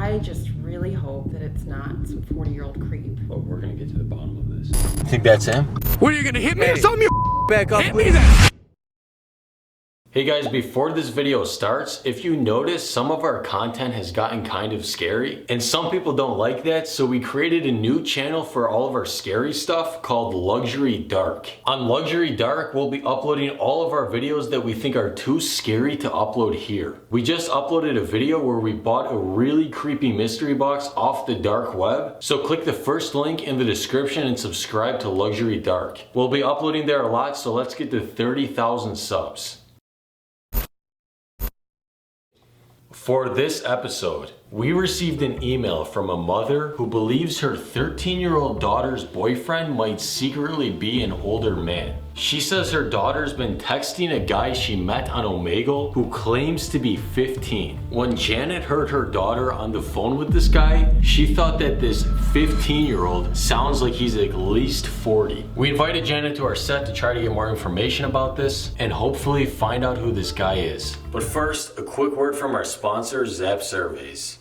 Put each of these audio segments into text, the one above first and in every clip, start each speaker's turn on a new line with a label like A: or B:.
A: I just really hope that it's not some 40-year-old creep.
B: But we're gonna get to the bottom of this.
C: You think that's him?
D: What, are you gonna hit me or something?
C: Back up,
D: Hit me then!
B: Hey guys, before this video starts, if you notice, some of our content has gotten kind of scary, and some people don't like that, so we created a new channel for all of our scary stuff called Luxury Dark. On Luxury Dark, we'll be uploading all of our videos that we think are too scary to upload here. We just uploaded a video where we bought a really creepy mystery box off the dark web, so click the first link in the description and subscribe to Luxury Dark. We'll be uploading there a lot, so let's get to 30,000 subs. For this episode, we received an email from a mother who believes her 13-year-old daughter's boyfriend might secretly be an older man. She says her daughter's been texting a guy she met on Omegle who claims to be 15. When Janet heard her daughter on the phone with this guy, she thought that this 15-year-old sounds like he's at least 40. We invited Janet to our set to try to get more information about this and hopefully find out who this guy is. But first, a quick word from our sponsor, Zap Surveys.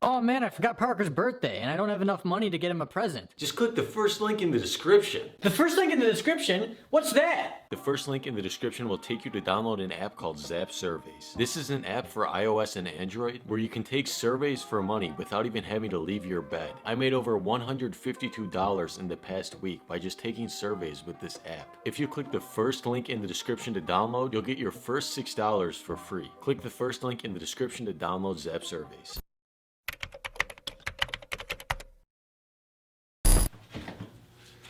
E: Oh man, I forgot Parker's birthday and I don't have enough money to get him a present.
B: Just click the first link in the description.
E: The first link in the description? What's that?
B: The first link in the description will take you to download an app called Zap Surveys. This is an app for iOS and Android where you can take surveys for money without even having to leave your bed. I made over $152 in the past week by just taking surveys with this app. If you click the first link in the description to download, you'll get your first $6 for free. Click the first link in the description to download Zap Surveys.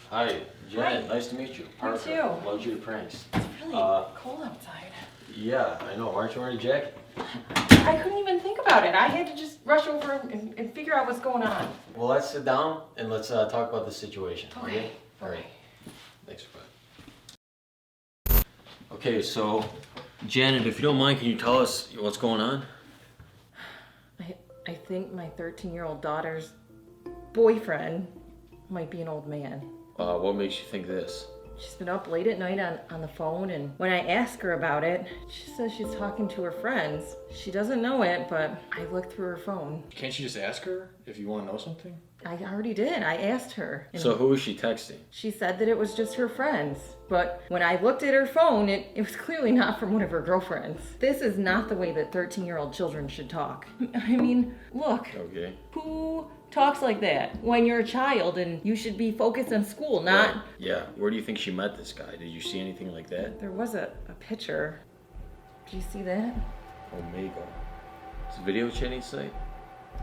B: Hi, Janet.
A: Hi.
B: Nice to meet you.
A: You too.
B: LuxuryPranks.
A: It's really cold outside.
B: Yeah, I know. Aren't you wearing a jacket?
A: I couldn't even think about it. I had to just rush over and figure out what's going on.
B: Well, let's sit down and let's talk about the situation.
A: Okay.
B: All right. Thanks, bud. Okay, so Janet, if you don't mind, can you tell us what's going on?
A: I think my 13-year-old daughter's boyfriend might be an old man.
B: What makes you think this?
A: She's been up late at night on the phone, and when I ask her about it, she says she's talking to her friends. She doesn't know it, but I looked through her phone.
F: Can't you just ask her if you want to know something?
A: I already did. I asked her. And
B: So who is she texting?
A: she said that it was just her friends. But when I looked at her phone, it was clearly not from one of her girlfriends. This is not the way that 13-year-old children should talk. I mean, look.
B: Okay.
A: Who talks like that when you're a child and you should be focused on school, not...
B: Right. Yeah. Where do you think she met this guy? Did you see anything like that?
A: There was a picture. Do you see that?
B: Omegle. It's a video chatting site?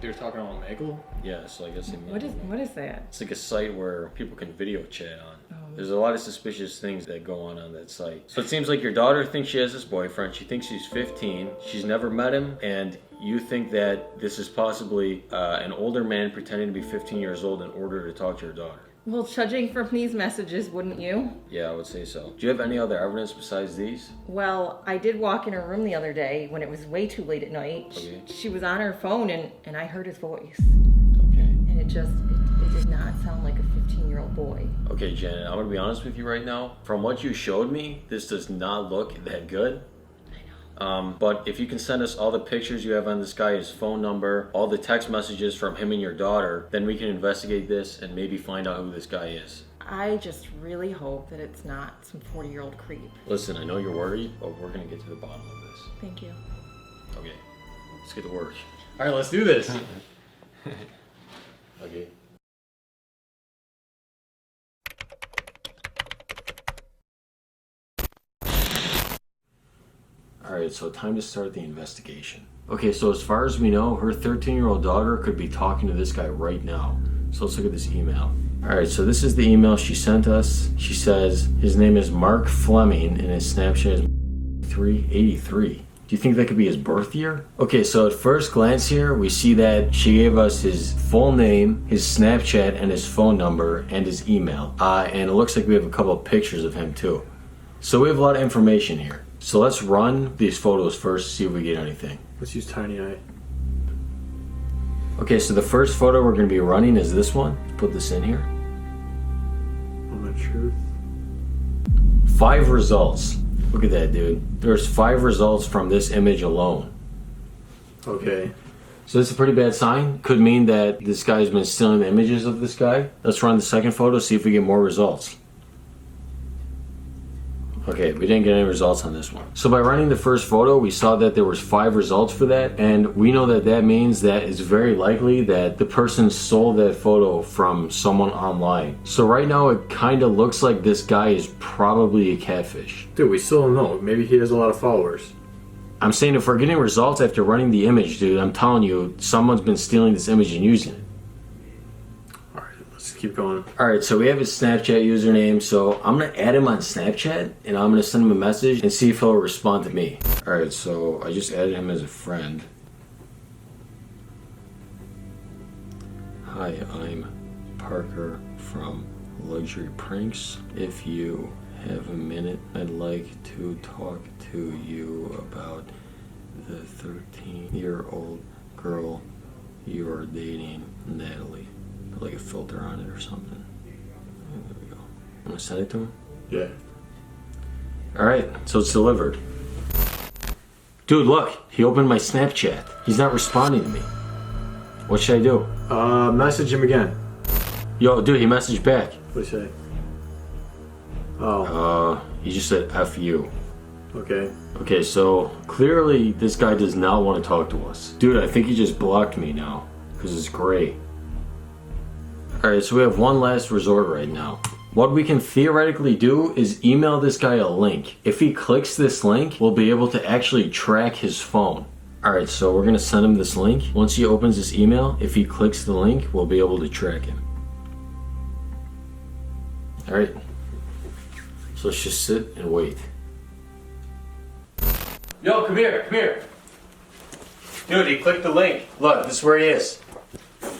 F: They're talking on Omegle?
B: Yeah, so I guess they mean
A: What is that?
B: It's like a site where people can video chat on.
A: Oh.
B: There's a lot of suspicious things that go on that site. So it seems like your daughter thinks she has this boyfriend. She thinks he's 15. She's never met him, and you think that this is possibly an older man pretending to be 15 years old in order to talk to your daughter.
A: Well, judging from these messages, wouldn't you?
B: Yeah, I would say so. Do you have any other evidence besides these?
A: Well, I did walk in her room the other day when it was way too late at night.
B: Okay.
A: She was on her phone and I heard his voice.
B: Okay.
A: And it did not sound like a 15-year-old boy.
B: Okay, Janet, I'm gonna be honest with you right now. From what you showed me, this does not look that good. But if you can send us all the pictures you have on this guy, his phone number, all the text messages from him and your daughter, then we can investigate this and maybe find out who this guy is.
A: I just really hope that it's not some 40-year-old creep.
B: Listen, I know you're worried, but we're gonna get to the bottom of this.
A: Thank you.
B: Okay, let's get to work.
F: All right, let's do this.
B: Okay. Alright, so time to start the investigation. Okay, so as far as we know, her 13-year-old daughter could be talking to this guy right now. So let's look at this email. Alright, so this is the email she sent us. She says his name is Mark Fleming and his Snapchat is 383. Do you think that could be his birth year? Okay, so at first glance here, we see that she gave us his full name, his Snapchat, and his phone number, and his email. And it looks like we have a couple of pictures of him too. So we have a lot of information here. So let's run these photos first, see if we get anything.
F: Let's use Tiny Eye.
B: Okay, so the first photo we're going to be running is this one. Put this in here.
F: Moment of truth.
B: 5 results. Look at that, dude. There's 5 results from this image alone.
F: Okay.
B: So that's a pretty bad sign. Could mean that this guy's been stealing the images of this guy. Let's run the second photo, see if we get more results. Okay, we didn't get any results on this one. So by running the first photo, we saw that there was 5 results for that, and we know that that means that it's very likely that the person stole that photo from someone online. So right now, it kind of looks like this guy is probably a catfish.
F: Dude, we still don't know. Maybe he has a lot of followers.
B: I'm saying if we're getting results after running the image, dude, I'm telling you, someone's been stealing this image and using it.
F: Alright, let's keep going.
B: Alright, so we have his Snapchat username, so I'm gonna add him on Snapchat, and I'm gonna send him a message and see if he'll respond to me. Alright, so I just added him as a friend. Hi, I'm Parker from LuxuryPranks. If you have a minute, I'd like to talk to you about the 13-year-old girl you are dating, Natalie. Put like a filter on it or something. There we go. I'm gonna send it to him.
F: Yeah.
B: Alright, so it's delivered. Dude, look, he opened my Snapchat. He's not responding to me. What should I do?
F: Message him again.
B: Yo, dude, he messaged back.
F: What'd he say? Oh.
B: He just said F you.
F: Okay.
B: Okay, so clearly this guy does not want to talk to us. Dude, I think he just blocked me now, because it's gray. Alright, so we have one last resort right now. What we can theoretically do is email this guy a link. If he clicks this link, we'll be able to actually track his phone. Alright, so we're going to send him this link. Once he opens this email, if he clicks the link, we'll be able to track him. Alright. So let's just sit and wait. Yo, come here, come here. Dude, he clicked the link. Look, this is where he is.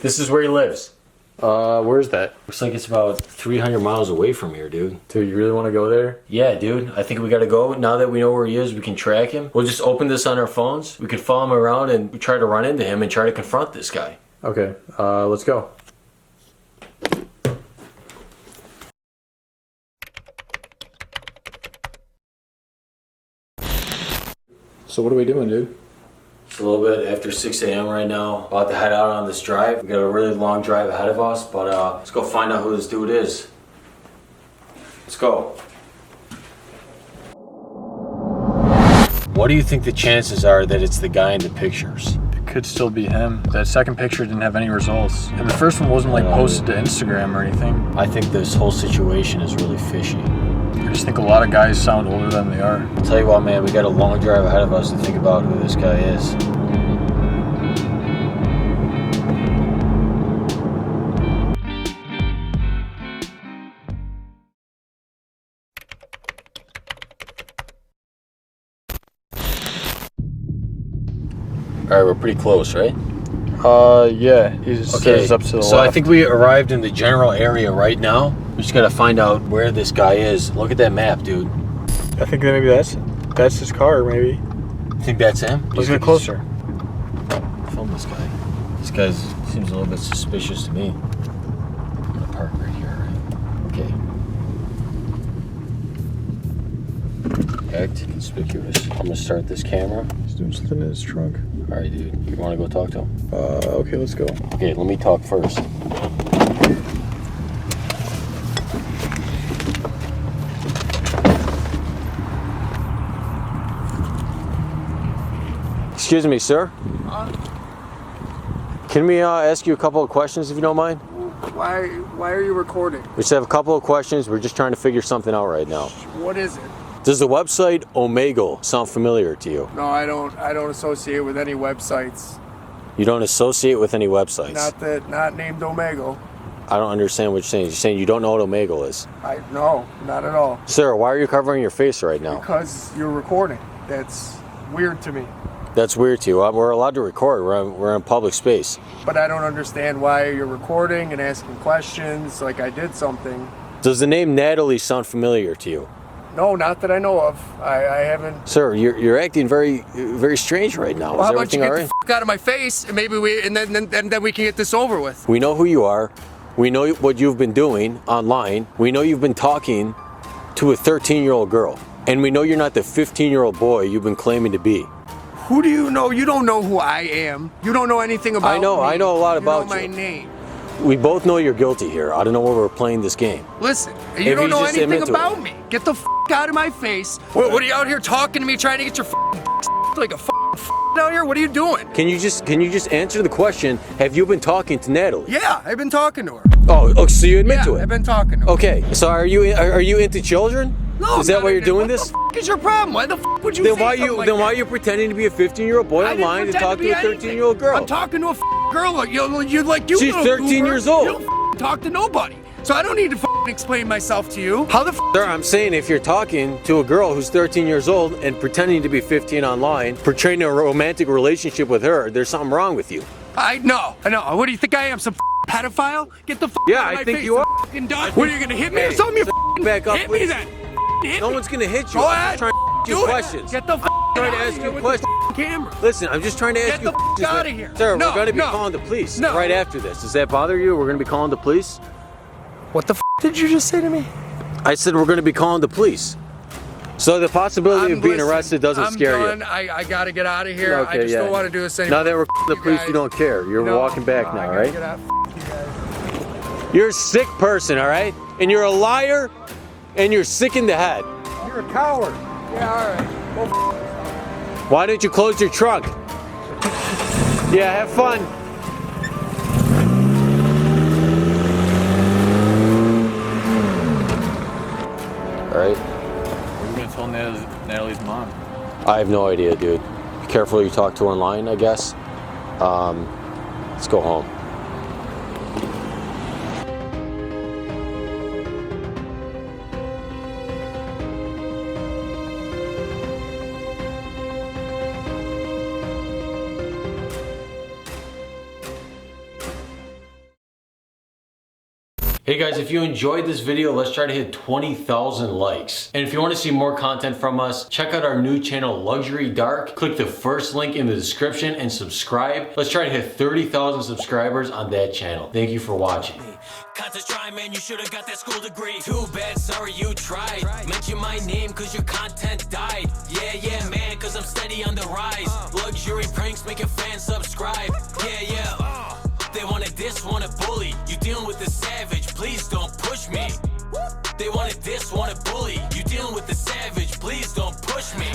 B: This is where he lives.
F: Where's that?
B: Looks like it's about 300 miles away from here, dude.
F: Dude, you really want to go there?
B: Yeah, dude. I think we gotta go. Now that we know where he is, we can track him. We'll just open this on our phones. We can follow him around and try to run into him and try to confront this guy.
F: Okay, let's go. So what are we doing, dude?
B: It's a little bit after 6 a.m. right now. About to head out on this drive. We got a really long drive ahead of us, but let's go find out who this dude is. Let's go. What do you think the chances are that it's the guy in the pictures?
F: It could still be him. That second picture didn't have any results. And the first one wasn't like posted to Instagram or anything.
B: I think this whole situation is really fishy.
F: I just think a lot of guys sound older than they are.
B: I'll tell you what, man, we got a long drive ahead of us to think about who this guy is. Alright, we're pretty close, right?
F: Yeah, he's up to the
B: so
F: left.
B: I think we arrived in the general area right now. We just gotta find out where this guy is. Look at that map, dude.
F: I think that maybe that's his car, maybe.
B: You think that's him?
F: Let's get closer.
B: Film this guy. This guy seems a little bit suspicious to me. I'm gonna park right here, right? Okay. Act conspicuous. I'm gonna start this camera.
F: He's doing something in his trunk.
B: Alright, dude. You wanna go talk to him?
F: Okay, let's go.
B: Okay, let me talk first. Excuse me, sir. Can we ask you a couple of questions if you don't mind?
C: Why are you recording?
B: We just have a couple of questions. We're just trying to figure something out right now.
C: What is it?
B: Does the website Omegle sound familiar to you?
C: No, I don't associate with any websites.
B: You don't associate with any websites?
C: Not named Omegle.
B: I don't understand what you're saying. You're saying you don't know what Omegle is?
C: No, not at all.
B: Sir, why are you covering your face right now?
C: Because you're recording. That's weird to me.
B: That's weird to you. We're allowed to record. We're in public space.
C: But I don't understand why you're recording and asking questions like I did something.
B: Does the name Natalie sound familiar to you?
C: No, not that I know of. I haven't.
B: Sir, you're acting very, very strange right now.
C: Well,
B: Is
C: how about you
B: everything
C: get
B: all
C: the
B: right?
C: f out of my face, and maybe then we can get this over with.
B: We know who you are. We know what you've been doing online. We know you've been talking to a 13-year-old girl. And we know you're not the 15-year-old boy you've been claiming to be.
C: Who do you know? You don't know who I am. You don't know anything about me.
B: I know a lot about
C: you.
B: you.
C: Know my name.
B: We both know you're guilty here. I don't know why we're playing this game.
C: Listen, you don't know anything about me. Get the f out of my face. What are you out here talking to me, trying to get your like a out here? What are you doing?
B: Can you just answer the question? Have you been talking to Natalie?
C: Yeah, I've been talking to her.
B: Oh, so you admit to it?
C: I've been talking to her.
B: Okay, so are you into children?
C: No.
B: Is that why you're doing this?
C: What the f is your problem? Why the f would you
B: then
C: say
B: why
C: something
B: you
C: like
B: then
C: that?
B: why are you pretending to be a 15-year-old boy online to talk to a 13-year-old girl?
C: I'm talking to a girl. You
B: She's 13 years old.
C: You don't talk to nobody. So I don't need to explain myself to you. How the f?
B: Sir, I'm saying if you're talking to a girl who's 13 years old and pretending to be 15 online, portraying a romantic relationship with her, there's something wrong with you.
C: I know. What do you think I am? Some pedophile? Get the f
B: Yeah,
C: out of my
B: I think
C: face.
B: you are.
C: I'm done. What are you gonna hit me or something? You
B: back up,
C: hit me
B: please.
C: then. Hit
B: No
C: me.
B: one's gonna hit you.
C: Go
B: I'm
C: ahead.
B: just trying to ask you
C: Do it.
B: questions.
C: Get the f
B: I'm trying to
C: out of
B: ask
C: here
B: you
C: with
B: questions.
C: the camera.
B: Listen, I'm just trying to ask
C: Get
B: you
C: the f
B: questions.
C: out of here.
B: Sir,
C: No,
B: we're gonna be
C: no.
B: calling the police
C: No.
B: right after this. Does that bother you? We're gonna be calling the police?
C: What the f did you just say to me?
B: I said we're gonna be calling the police. So the possibility of being arrested doesn't scare you.
C: I'm done. I gotta get out of here.
B: Okay,
C: I just
B: yeah.
C: don't want to do this anymore.
B: Now that we're calling the police, you don't care. You're walking back
C: I
B: now,
C: gotta
B: right?
C: Get out. F you guys.
B: You're a sick person, all right? And you're a liar, and you're sick in the head.
C: You're a coward. Yeah, all right. Well,
B: Why don't you close your trunk? Yeah, have fun. All right.
F: What are you gonna tell Natalie's mom?
B: I have no idea, dude. Be careful who you talk to online, I guess. Let's go home. Hey guys, if you enjoyed this video, let's try to hit 20,000 likes. And if you want to see more content from us, check out our new channel, Luxury Dark. Click the first link in the description and subscribe. Let's try to hit 30,000 subscribers on that channel. Thank you for watching.
D: Contest try, man, you should've got that school degree. Too bad, sorry you tried. Mention my name cause your content died. Yeah, man, cause I'm steady on the rise. Luxury pranks making fans subscribe. Yeah. They wanted this, wanna bully. You dealing with the savage, please don't push me. They wanted this, wanna bully. You dealing with the savage, please don't push me.